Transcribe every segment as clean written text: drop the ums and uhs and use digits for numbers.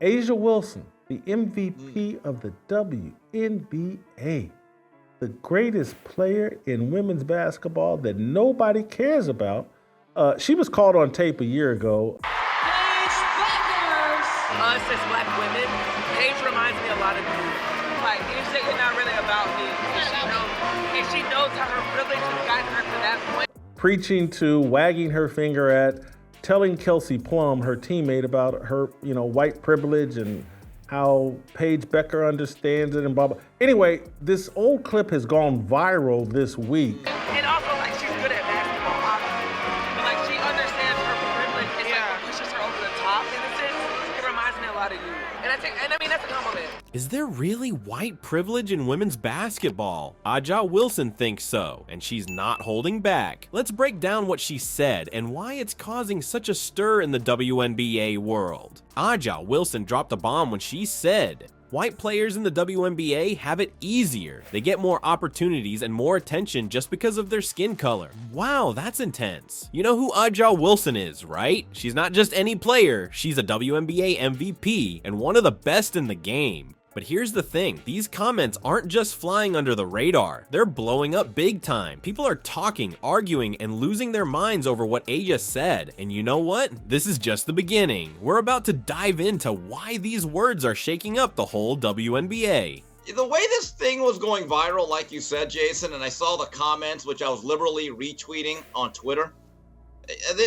Asia Wilson, the MVP of the WNBA, the greatest player in women's basketball that nobody cares about. She was called on tape a year ago. Us as black women, Paige reminds me a lot of you. Like, you say you're not really about me. And she knows how her privilege has gotten her to that point. Preaching to, wagging her finger at, telling Kelsey Plum, her teammate, about her, white privilege and how Paige Becker understands it and blah, blah. Anyway, this old clip has gone viral this week. And also, like, she's good at basketball, obviously. But, like, she understands her privilege and like, pushes her over the top in a sense. It reminds me a lot of you. And I mean, that's a compliment. Is there really white privilege in women's basketball? Aja Wilson thinks so, and she's not holding back. Let's break down what she said and why it's causing such a stir in the WNBA world. Aja Wilson dropped a bomb when she said, white players in the WNBA have it easier. They get more opportunities and more attention just because of their skin color. Wow, that's intense. You know who Aja Wilson is, right? She's not just any player, she's a WNBA MVP and one of the best in the game. But here's the thing, these comments aren't just flying under the radar, they're blowing up big time. People are talking, arguing, and losing their minds over what Aja said. And you know what? This is just the beginning. We're about to dive into why these words are shaking up the whole WNBA. The way this thing was going viral, like you said, Jason, and I saw the comments, which I was liberally retweeting on Twitter,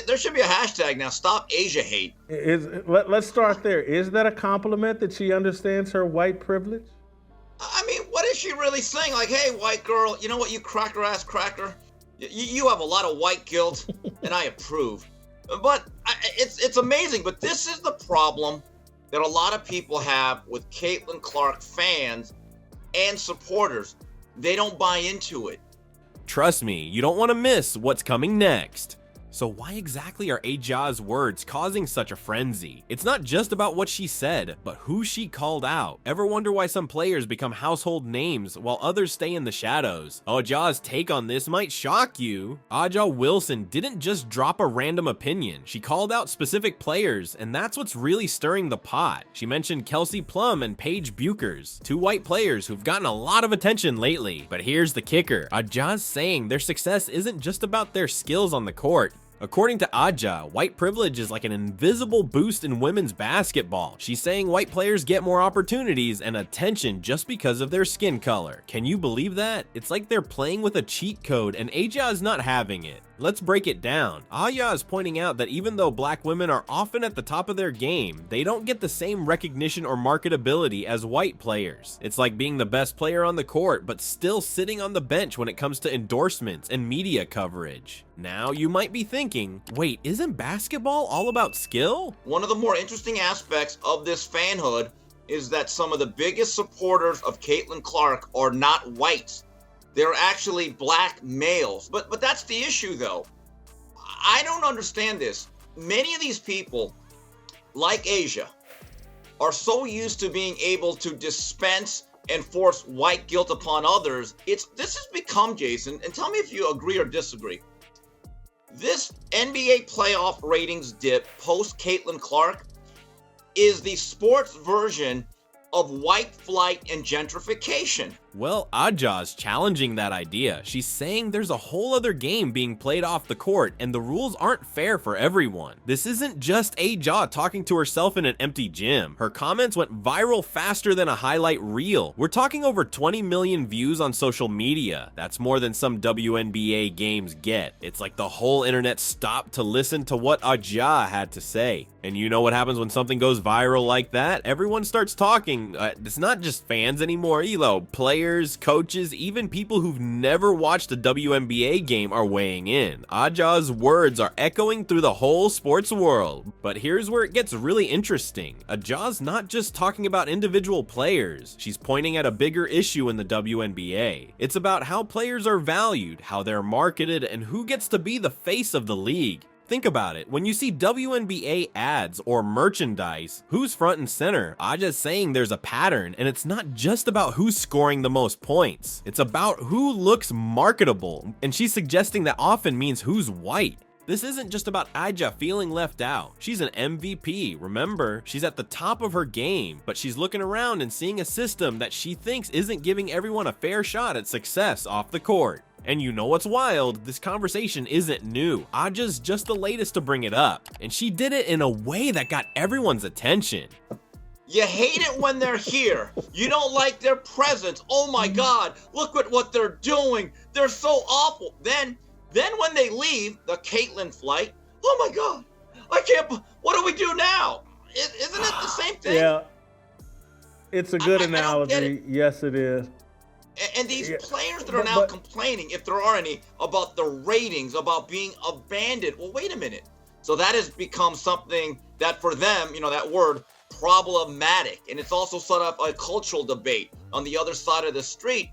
there should be a hashtag now, Stop Asia Hate. Let's start there. Is that a compliment that she understands her white privilege? I mean, what is she really saying? Like, hey, white girl, you know what, you cracker-ass cracker? You have a lot of white guilt, and I approve. But it's amazing, but this is the problem that a lot of people have with Caitlin Clark fans and supporters. They don't buy into it. Trust me, you don't want to miss what's coming next. So why exactly are Aja's words causing such a frenzy? It's not just about what she said, but who she called out. Ever wonder why some players become household names while others stay in the shadows? Aja's take on this might shock you. Aja Wilson didn't just drop a random opinion. She called out specific players, and that's what's really stirring the pot. She mentioned Kelsey Plum and Paige Buchers, two white players who've gotten a lot of attention lately. But here's the kicker. Aja's saying their success isn't just about their skills on the court. According to Aja, white privilege is like an invisible boost in women's basketball. She's saying white players get more opportunities and attention just because of their skin color. Can you believe that? It's like they're playing with a cheat code and Aja is not having it. Let's break it down. Aja is pointing out that even though black women are often at the top of their game, they don't get the same recognition or marketability as white players. It's like being the best player on the court, but still sitting on the bench when it comes to endorsements and media coverage. Now you might be thinking, wait, isn't basketball all about skill? One of the more interesting aspects of this fanhood is that some of the biggest supporters of Caitlin Clark are not whites. They're actually black males. But that's the issue, though. I don't understand this. Many of these people, like Aja, are so used to being able to dispense and force white guilt upon others. This has become, Jason, and tell me if you agree or disagree. This NBA playoff ratings dip post Caitlin Clark is the sports version of white flight and gentrification. Well, Aja's challenging that idea. She's saying there's a whole other game being played off the court and the rules aren't fair for everyone. This isn't just Aja talking to herself in an empty gym. Her comments went viral faster than a highlight reel. We're talking over 20 million views on social media. That's more than some WNBA games get. It's like the whole internet stopped to listen to what Aja had to say. And you know what happens when something goes viral like that? Everyone starts talking. It's not just fans anymore, players, coaches, even people who've never watched a WNBA game are weighing in. Aja's words are echoing through the whole sports world. But here's where it gets really interesting. Aja's not just talking about individual players. She's pointing at a bigger issue in the WNBA. It's about how players are valued, how they're marketed, and who gets to be the face of the league. Think about it, when you see WNBA ads or merchandise, who's front and center? Aja's saying there's a pattern, and it's not just about who's scoring the most points. It's about who looks marketable, and she's suggesting that often means who's white. This isn't just about Aja feeling left out. She's an MVP, remember? She's at the top of her game, but she's looking around and seeing a system that she thinks isn't giving everyone a fair shot at success off the court. And you know what's wild? This conversation isn't new. Aja's just the latest to bring it up, and she did it in a way that got everyone's attention. You hate it when they're here. You don't like their presence. Oh my God, look at what they're doing. They're so awful. Then when they leave, the Caitlyn flight, oh my God, I can't, what do we do now? Isn't it the same thing? Yeah, it's a good I don't get analogy. Yes, it is. And these players that are now complaining, if there are any, about the ratings, about being abandoned. Well, wait a minute. So that has become something that for them, that word, problematic. And it's also set up a cultural debate on the other side of the street.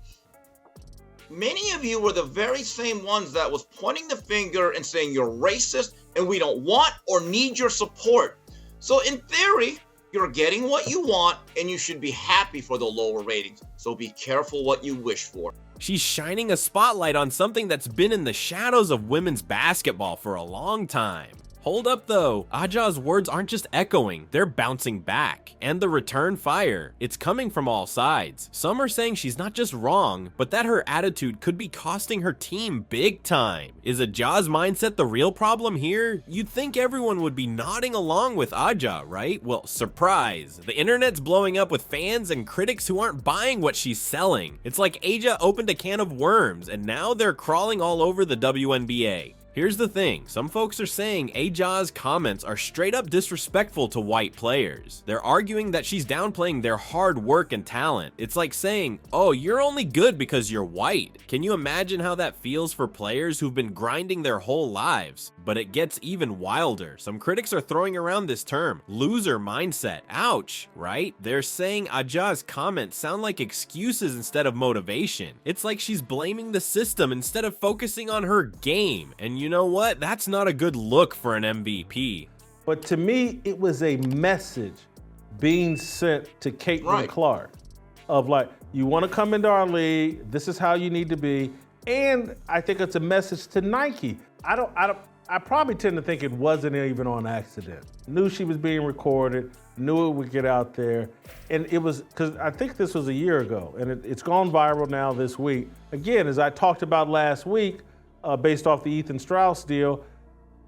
Many of you were the very same ones that was pointing the finger and saying you're racist and we don't want or need your support. So in theory, you're getting what you want and you should be happy for the lower ratings. So be careful what you wish for. She's shining a spotlight on something that's been in the shadows of women's basketball for a long time. Hold up though, Aja's words aren't just echoing, they're bouncing back. And the return fire, it's coming from all sides. Some are saying she's not just wrong, but that her attitude could be costing her team big time. Is Aja's mindset the real problem here? You'd think everyone would be nodding along with Aja, right? Well, surprise. The internet's blowing up with fans and critics who aren't buying what she's selling. It's like Aja opened a can of worms and now they're crawling all over the WNBA. Here's the thing, some folks are saying Aja's comments are straight up disrespectful to white players. They're arguing that she's downplaying their hard work and talent. It's like saying, oh, you're only good because you're white. Can you imagine how that feels for players who've been grinding their whole lives? But it gets even wilder. Some critics are throwing around this term, loser mindset. Ouch, right? They're saying Aja's comments sound like excuses instead of motivation. It's like she's blaming the system instead of focusing on her game. And you know what? That's not a good look for an MVP. But to me, it was a message being sent to Caitlin Clark of like, you want to come into our league, this is how you need to be. And I think it's a message to Nike. I probably tend to think it wasn't even on accident. Knew she was being recorded, knew it would get out there. And it was, because I think this was a year ago, and it's gone viral now this week. Again, as I talked about last week, based off the Ethan Strauss deal,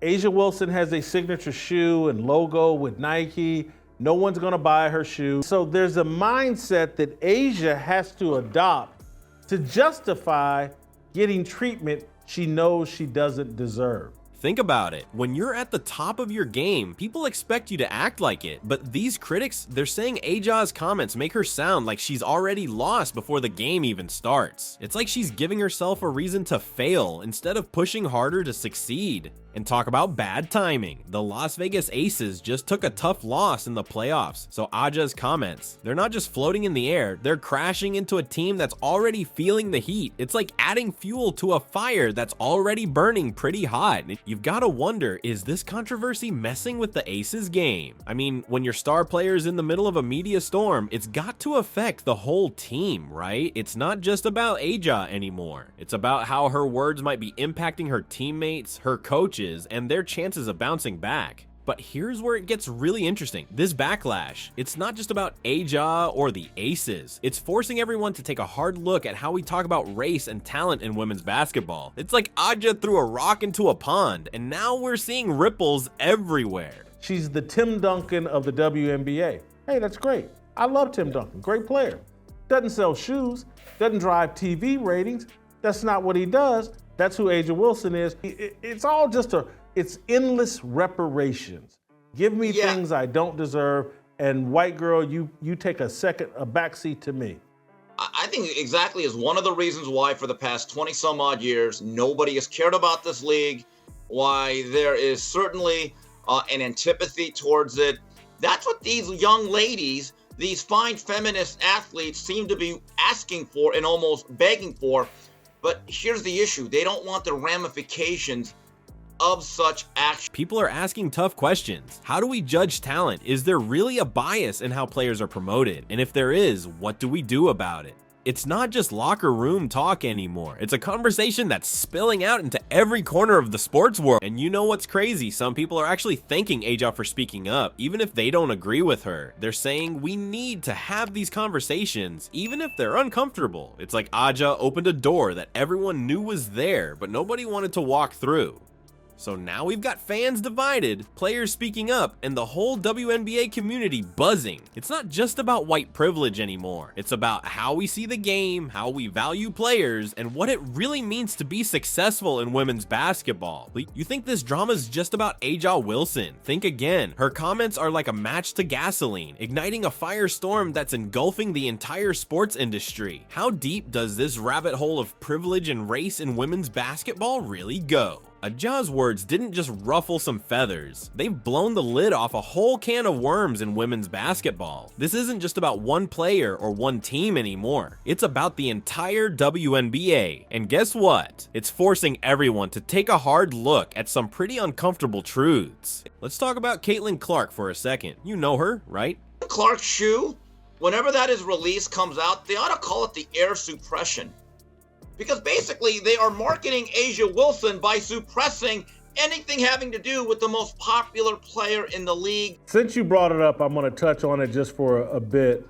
A'ja Wilson has a signature shoe and logo with Nike. No one's gonna buy her shoe. So there's a mindset that A'ja has to adopt to justify getting treatment she knows she doesn't deserve. Think about it. When you're at the top of your game, people expect you to act like it. But these critics, they're saying Aja's comments make her sound like she's already lost before the game even starts. It's like she's giving herself a reason to fail instead of pushing harder to succeed. And talk about bad timing. The Las Vegas Aces just took a tough loss in the playoffs, so Aja's comments, they're not just floating in the air, they're crashing into a team that's already feeling the heat. It's like adding fuel to a fire that's already burning pretty hot. You've got to wonder, is this controversy messing with the Aces game? I mean, when your star player's in the middle of a media storm, it's got to affect the whole team, right? It's not just about A'ja anymore. It's about how her words might be impacting her teammates, her coaches, and their chances of bouncing back. But here's where it gets really interesting. This backlash, it's not just about A'ja or the Aces. It's forcing everyone to take a hard look at how we talk about race and talent in women's basketball. It's like A'ja threw a rock into a pond, and now we're seeing ripples everywhere. She's the Tim Duncan of the WNBA. Hey, that's great. I love Tim Duncan, great player. Doesn't sell shoes, doesn't drive TV ratings. That's not what he does. That's who A'ja Wilson is. It's all just it's endless reparations. Give me things I don't deserve, and white girl, you take a backseat to me. I think exactly is one of the reasons why for the past 20 some odd years, nobody has cared about this league, why there is certainly an antipathy towards it. That's what these young ladies, these fine feminist athletes seem to be asking for and almost begging for. But here's the issue. They don't want the ramifications of such action. People are asking tough questions. How do we judge talent? Is there really a bias in how players are promoted? And if there is, what do we do about it? it's not just locker room talk anymore. It's a conversation that's spilling out into every corner of the sports world. And you know what's crazy? Some people are actually thanking Aja for speaking up, even if they don't agree with her. They're saying we need to have these conversations, even if they're uncomfortable. It's like Aja opened a door that everyone knew was there, but nobody wanted to walk through. So now we've got fans divided, players speaking up, and the whole WNBA community buzzing. It's not just about white privilege anymore. It's about how we see the game, how we value players, and what it really means to be successful in women's basketball. You think this drama is just about A'ja Wilson? Think again. Her comments are like a match to gasoline, igniting a firestorm that's engulfing the entire sports industry. How deep does this rabbit hole of privilege and race in women's basketball really go? A'ja's words didn't just ruffle some feathers. They've blown the lid off a whole can of worms in women's basketball. This isn't just about one player or one team anymore. It's about the entire WNBA. And guess what? It's forcing everyone to take a hard look at some pretty uncomfortable truths. Let's talk about Caitlin Clark for a second. You know her, right? Clark's shoe, whenever that is released, comes out, they ought to call it the air suppression. Because basically they are marketing A'ja Wilson by suppressing anything having to do with the most popular player in the league. Since you brought it up, I'm going to touch on it just for a bit.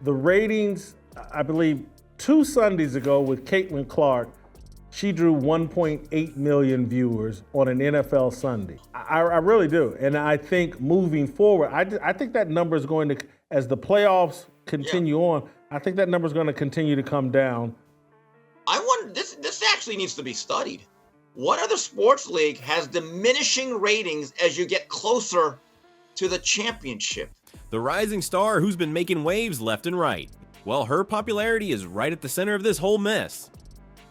The ratings, I believe 2 Sundays ago with Caitlin Clark, she drew 1.8 million viewers on an NFL Sunday. I really do. And I think moving forward, I think that number is going to, as the playoffs continue on, I think that number is going to continue to come down. I wonder, this actually needs to be studied. What other sports league has diminishing ratings as you get closer to the championship? The rising star who's been making waves left and right. Well, her popularity is right at the center of this whole mess.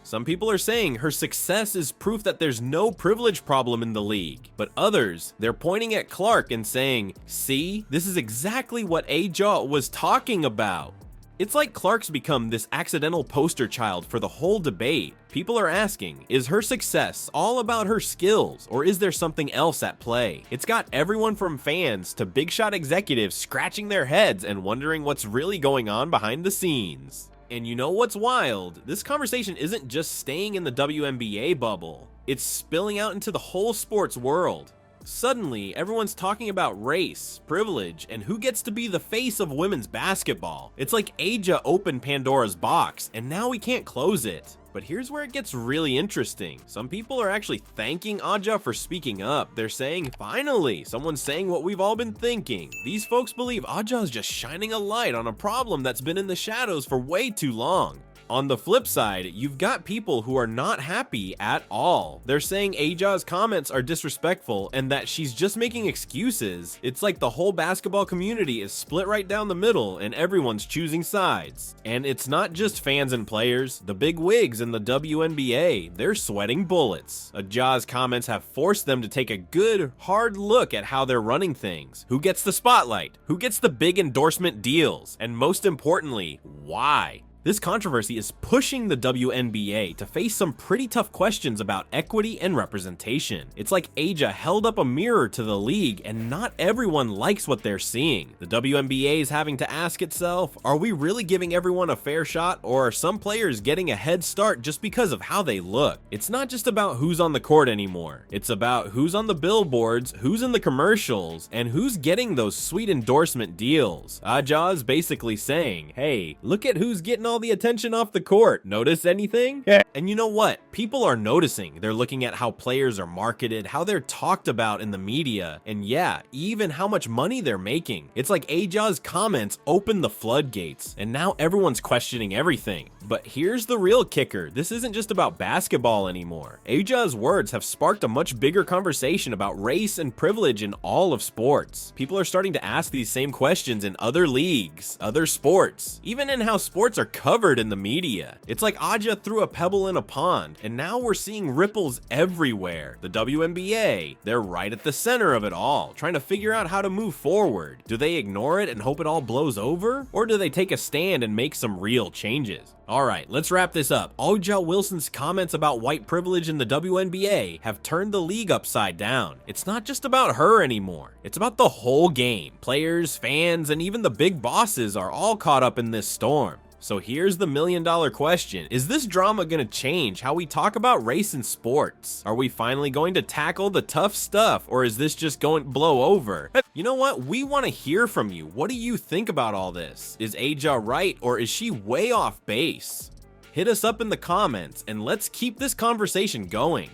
Some people are saying her success is proof that there's no privilege problem in the league. But others, they're pointing at Clark and saying, see, this is exactly what A'ja was talking about. It's like Clark's become this accidental poster child for the whole debate. People are asking, is her success all about her skills, or is there something else at play? It's got everyone from fans to big shot executives scratching their heads and wondering what's really going on behind the scenes. And you know what's wild? This conversation isn't just staying in the WNBA bubble. It's spilling out into the whole sports world. Suddenly, everyone's talking about race, privilege, and who gets to be the face of women's basketball. It's like A'ja opened Pandora's box, and now we can't close it. But here's where it gets really interesting. Some people are actually thanking A'ja for speaking up. They're saying, finally, someone's saying what we've all been thinking. These folks believe A'ja is just shining a light on a problem that's been in the shadows for way too long. On the flip side, you've got people who are not happy at all. They're saying A'ja's comments are disrespectful and that she's just making excuses. It's like the whole basketball community is split right down the middle and everyone's choosing sides. And it's not just fans and players. The big wigs in the WNBA, they're sweating bullets. A'ja's comments have forced them to take a good, hard look at how they're running things. Who gets the spotlight? Who gets the big endorsement deals? And most importantly, why? This controversy is pushing the WNBA to face some pretty tough questions about equity and representation. It's like A'ja held up a mirror to the league and not everyone likes what they're seeing. The WNBA is having to ask itself, are we really giving everyone a fair shot, or are some players getting a head start just because of how they look? It's not just about who's on the court anymore. It's about who's on the billboards, who's in the commercials, and who's getting those sweet endorsement deals. A'ja is basically saying, hey, look at who's getting all the attention off the court. Notice anything? Yeah. And you know what? People are noticing. They're looking at how players are marketed, how they're talked about in the media, and yeah, even how much money they're making. It's like A'ja's comments opened the floodgates, and now everyone's questioning everything. But here's the real kicker. This isn't just about basketball anymore. A'ja's words have sparked a much bigger conversation about race and privilege in all of sports. People are starting to ask these same questions in other leagues, other sports, even in how sports are covered in the media. It's like A'ja threw a pebble in a pond, and now we're seeing ripples everywhere. The WNBA, they're right at the center of it all, trying to figure out how to move forward. Do they ignore it and hope it all blows over? Or do they take a stand and make some real changes? Alright, let's wrap this up. A'ja Wilson's comments about white privilege in the WNBA have turned the league upside down. It's not just about her anymore. It's about the whole game. Players, fans, and even the big bosses are all caught up in this storm. So here's the million-dollar question. Is this drama gonna change how we talk about race in sports? Are we finally going to tackle the tough stuff, or is this just going to blow over? You know what? We want to hear from you. What do you think about all this? Is Aja right, or is she way off base? Hit us up in the comments, and let's keep this conversation going.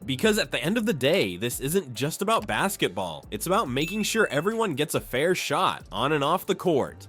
Because at the end of the day, this isn't just about basketball. It's about making sure everyone gets a fair shot on and off the court.